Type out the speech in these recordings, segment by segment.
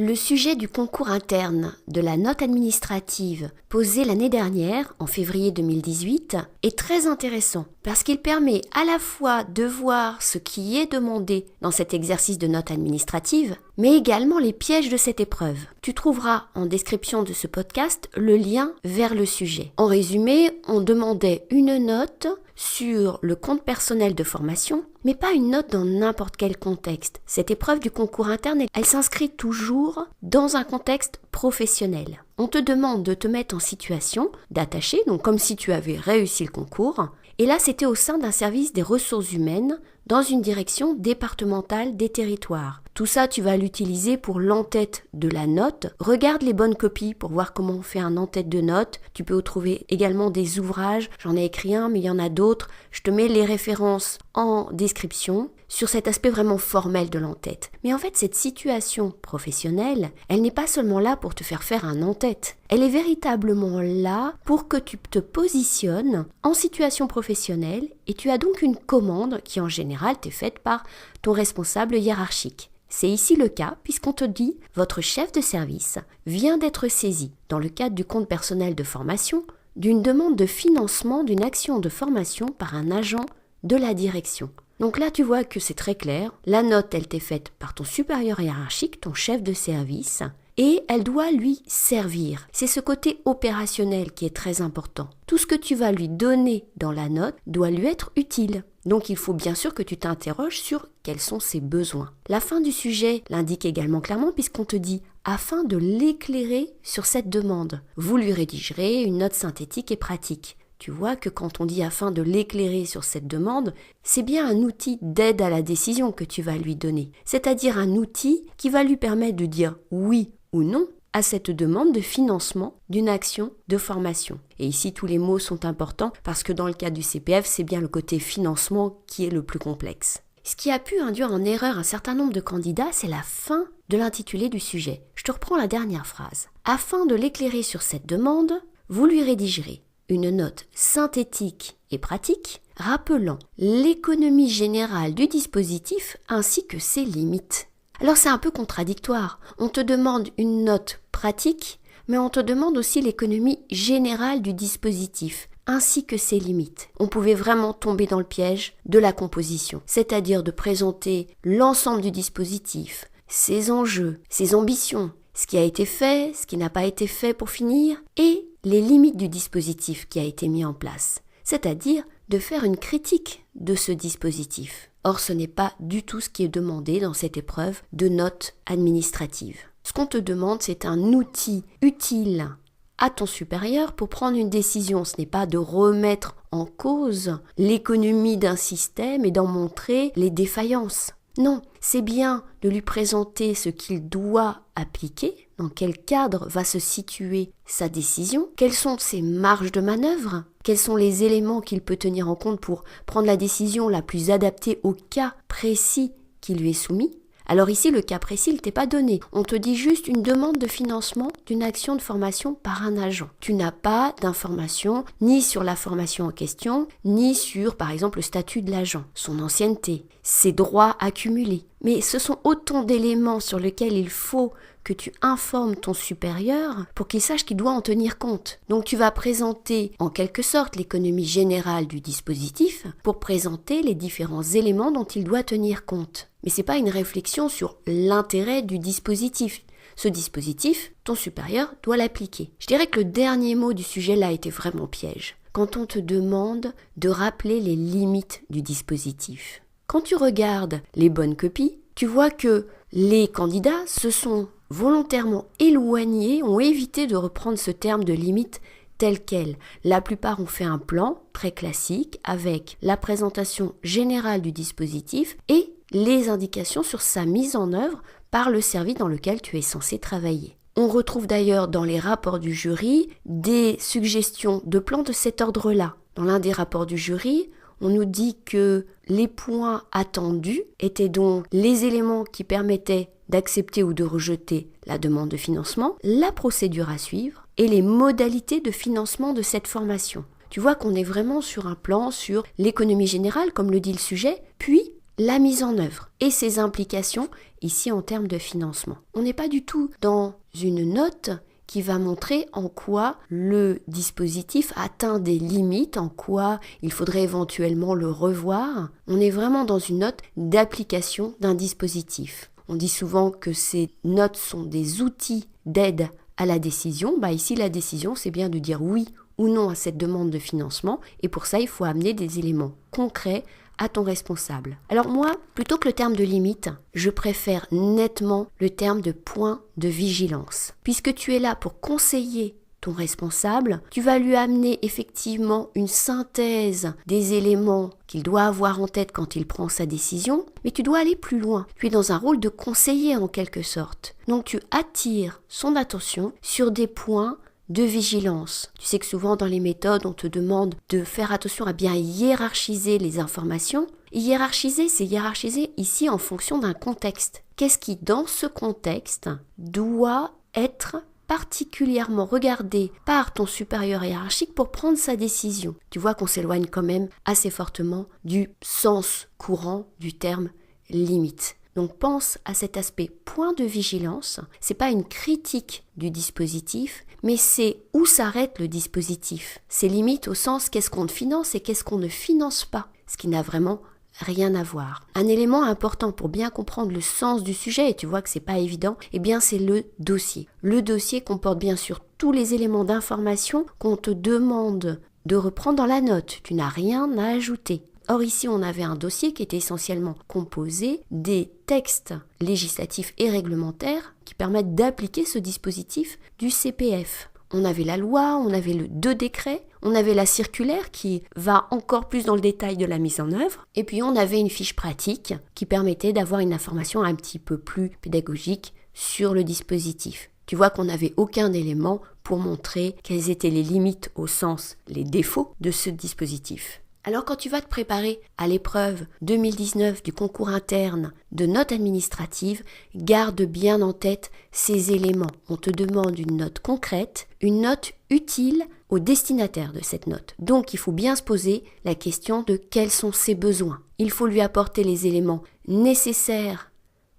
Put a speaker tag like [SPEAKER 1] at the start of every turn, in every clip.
[SPEAKER 1] Le sujet du concours interne de la note administrative posé l'année dernière, en février 2018, est très intéressant parce qu'il permet à la fois de voir ce qui est demandé dans cet exercice de note administrative, mais également les pièges de cette épreuve. Tu trouveras en description de ce podcast le lien vers le sujet. En résumé, on demandait une note sur le compte personnel de formation, mais pas une note dans n'importe quel contexte. Cette épreuve du concours interne, elle s'inscrit toujours dans un contexte professionnel. On te demande de te mettre en situation d'attaché, donc comme si tu avais réussi le concours, et là c'était au sein d'un service des ressources humaines dans une direction départementale des territoires. Tout ça, tu vas l'utiliser pour l'entête de la note. Regarde les bonnes copies pour voir comment on fait un en-tête de note. Tu peux trouver également des ouvrages. J'en ai écrit un, mais il y en a d'autres. Je te mets les références en description sur cet aspect vraiment formel de l'en-tête. Mais en fait, cette situation professionnelle, elle n'est pas seulement là pour te faire un en-tête. Elle est véritablement là pour que tu te positionnes en situation professionnelle et tu as donc une commande qui en général t'est faite par ton responsable hiérarchique. C'est ici le cas puisqu'on te dit « Votre chef de service vient d'être saisi dans le cadre du compte personnel de formation d'une demande de financement d'une action de formation par un agent de la direction. » Donc là, tu vois que c'est très clair. La note, elle t'est faite par ton supérieur hiérarchique, ton chef de service, et elle doit lui servir. C'est ce côté opérationnel qui est très important. Tout ce que tu vas lui donner dans la note doit lui être utile. Donc il faut bien sûr que tu t'interroges sur quels sont ses besoins. La fin du sujet l'indique également clairement puisqu'on te dit « afin de l'éclairer sur cette demande, vous lui rédigerez une note synthétique et pratique ». Tu vois que quand on dit afin de l'éclairer sur cette demande, c'est bien un outil d'aide à la décision que tu vas lui donner. C'est-à-dire un outil qui va lui permettre de dire oui ou non à cette demande de financement d'une action de formation. Et ici, tous les mots sont importants parce que dans le cas du CPF, c'est bien le côté financement qui est le plus complexe. Ce qui a pu induire en erreur un certain nombre de candidats, c'est la fin de l'intitulé du sujet. Je te reprends la dernière phrase. Afin de l'éclairer sur cette demande, vous lui rédigerez une note synthétique et pratique, rappelant l'économie générale du dispositif ainsi que ses limites. Alors c'est un peu contradictoire. On te demande une note pratique, mais on te demande aussi l'économie générale du dispositif ainsi que ses limites. On pouvait vraiment tomber dans le piège de la composition, c'est-à-dire de présenter l'ensemble du dispositif, ses enjeux, ses ambitions, ce qui a été fait, ce qui n'a pas été fait pour finir, et les limites du dispositif qui a été mis en place, c'est-à-dire de faire une critique de ce dispositif. Or, ce n'est pas du tout ce qui est demandé dans cette épreuve de note administrative. Ce qu'on te demande, c'est un outil utile à ton supérieur pour prendre une décision. Ce n'est pas de remettre en cause l'économie d'un système et d'en montrer les défaillances. Non, c'est bien de lui présenter ce qu'il doit appliquer, dans quel cadre va se situer sa décision, quelles sont ses marges de manœuvre, quels sont les éléments qu'il peut tenir en compte pour prendre la décision la plus adaptée au cas précis qui lui est soumis. Alors ici, le cas précis, il ne t'est pas donné. On te dit juste une demande de financement d'une action de formation par un agent. Tu n'as pas d'informations ni sur la formation en question, ni sur, par exemple, le statut de l'agent, son ancienneté, ses droits accumulés. Mais ce sont autant d'éléments sur lesquels il faut que tu informes ton supérieur pour qu'il sache qu'il doit en tenir compte. Donc tu vas présenter en quelque sorte l'économie générale du dispositif pour présenter les différents éléments dont il doit tenir compte. Mais ce n'est pas une réflexion sur l'intérêt du dispositif. Ce dispositif, ton supérieur doit l'appliquer. Je dirais que le dernier mot du sujet là était vraiment piège. Quand on te demande de rappeler les limites du dispositif. Quand tu regardes les bonnes copies, tu vois que les candidats se sont volontairement éloignés, ont évité de reprendre ce terme de limite tel quel. La plupart ont fait un plan très classique avec la présentation générale du dispositif et les indications sur sa mise en œuvre par le service dans lequel tu es censé travailler. On retrouve d'ailleurs dans les rapports du jury des suggestions de plans de cet ordre-là. Dans l'un des rapports du jury, on nous dit que les points attendus étaient donc les éléments qui permettaient d'accepter ou de rejeter la demande de financement, la procédure à suivre et les modalités de financement de cette formation. Tu vois qu'on est vraiment sur un plan sur l'économie générale, comme le dit le sujet, puis la mise en œuvre et ses implications ici en termes de financement. On n'est pas du tout dans une note qui va montrer en quoi le dispositif atteint des limites, en quoi il faudrait éventuellement le revoir. On est vraiment dans une note d'application d'un dispositif. On dit souvent que ces notes sont des outils d'aide à la décision. Ici, la décision, c'est bien de dire oui ou non à cette demande de financement. Et pour ça, il faut amener des éléments concrets à ton responsable. Alors moi, plutôt que le terme de limite, je préfère nettement le terme de point de vigilance. Puisque tu es là pour conseiller ton responsable, tu vas lui amener effectivement une synthèse des éléments qu'il doit avoir en tête quand il prend sa décision, mais tu dois aller plus loin. Tu es dans un rôle de conseiller en quelque sorte. Donc tu attires son attention sur des points de vigilance. Tu sais que souvent dans les méthodes, on te demande de faire attention à bien hiérarchiser les informations. Hiérarchiser, c'est hiérarchiser ici en fonction d'un contexte. Qu'est-ce qui, dans ce contexte, doit être particulièrement regardé par ton supérieur hiérarchique pour prendre sa décision? Tu vois qu'on s'éloigne quand même assez fortement du sens courant du terme limite. Donc pense à cet aspect point de vigilance. C'est pas une critique du dispositif, mais c'est où s'arrête le dispositif. C'est limite au sens qu'est-ce qu'on finance et qu'est-ce qu'on ne finance pas, ce qui n'a vraiment rien à voir. Un élément important pour bien comprendre le sens du sujet, et tu vois que c'est pas évident, c'est le dossier. Le dossier comporte bien sûr tous les éléments d'information qu'on te demande de reprendre dans la note. Tu n'as rien à ajouter. Or ici, on avait un dossier qui était essentiellement composé des textes législatifs et réglementaires qui permettent d'appliquer ce dispositif du CPF. On avait la loi, on avait le 2 décrets, on avait la circulaire qui va encore plus dans le détail de la mise en œuvre, et puis on avait une fiche pratique qui permettait d'avoir une information un petit peu plus pédagogique sur le dispositif. Tu vois qu'on n'avait aucun élément pour montrer quelles étaient les limites au sens, les défauts de ce dispositif. Alors quand tu vas te préparer à l'épreuve 2019 du concours interne de notes administratives, garde bien en tête ces éléments. On te demande une note concrète, une note utile au destinataire de cette note. Donc il faut bien se poser la question de quels sont ses besoins. Il faut lui apporter les éléments nécessaires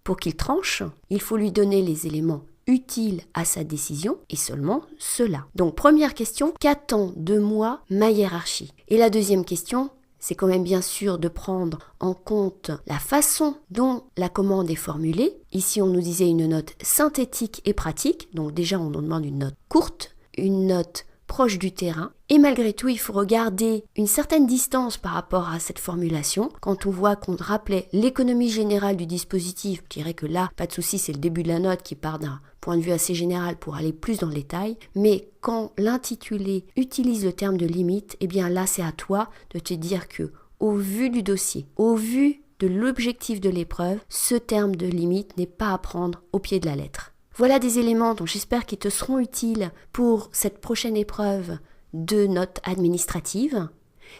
[SPEAKER 1] pour qu'il tranche, il faut lui donner les éléments utile à sa décision et seulement cela. Donc première question, qu'attend de moi ma hiérarchie? Et la deuxième question, c'est quand même bien sûr de prendre en compte la façon dont la commande est formulée. Ici on nous disait une note synthétique et pratique, donc déjà on nous demande une note courte, une note proche du terrain. Et malgré tout, il faut regarder une certaine distance par rapport à cette formulation. Quand on voit qu'on rappelait l'économie générale du dispositif, je dirais que là, pas de souci, c'est le début de la note qui part d'un point de vue assez général pour aller plus dans le détail. Mais quand l'intitulé utilise le terme de limite, là, c'est à toi de te dire que, au vu du dossier, au vu de l'objectif de l'épreuve, ce terme de limite n'est pas à prendre au pied de la lettre. Voilà des éléments dont j'espère qu'ils te seront utiles pour cette prochaine épreuve de notes administratives.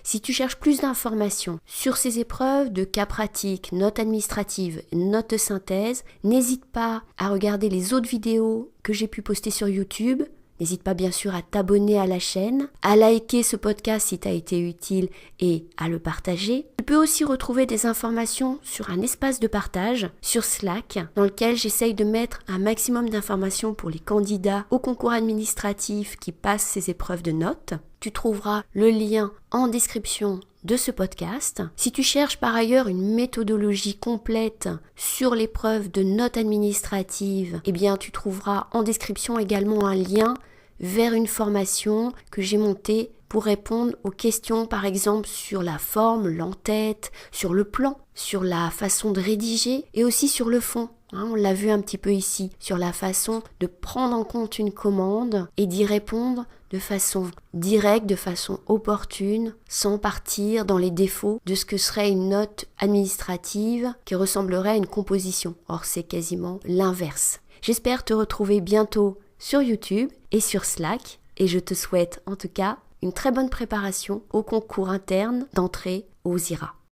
[SPEAKER 1] Si tu cherches plus d'informations sur ces épreuves de cas pratiques, notes administratives, notes de synthèse, n'hésite pas à regarder les autres vidéos que j'ai pu poster sur YouTube. N'hésite pas bien sûr à t'abonner à la chaîne, à liker ce podcast si t'as été utile et à le partager. Tu peux aussi retrouver des informations sur un espace de partage sur Slack dans lequel j'essaye de mettre un maximum d'informations pour les candidats au concours administratif qui passent ces épreuves de notes. Tu trouveras le lien en description de ce podcast. Si tu cherches par ailleurs une méthodologie complète sur l'épreuve de notes administratives, tu trouveras en description également un lien vers une formation que j'ai montée pour répondre aux questions, par exemple, sur la forme, l'entête, sur le plan, sur la façon de rédiger et aussi sur le fond. On l'a vu un petit peu ici, sur la façon de prendre en compte une commande et d'y répondre de façon directe, de façon opportune, sans partir dans les défauts de ce que serait une note administrative qui ressemblerait à une composition. Or, c'est quasiment l'inverse. J'espère te retrouver bientôt sur YouTube et sur Slack et je te souhaite en tout cas une très bonne préparation au concours interne d'entrée aux IRA.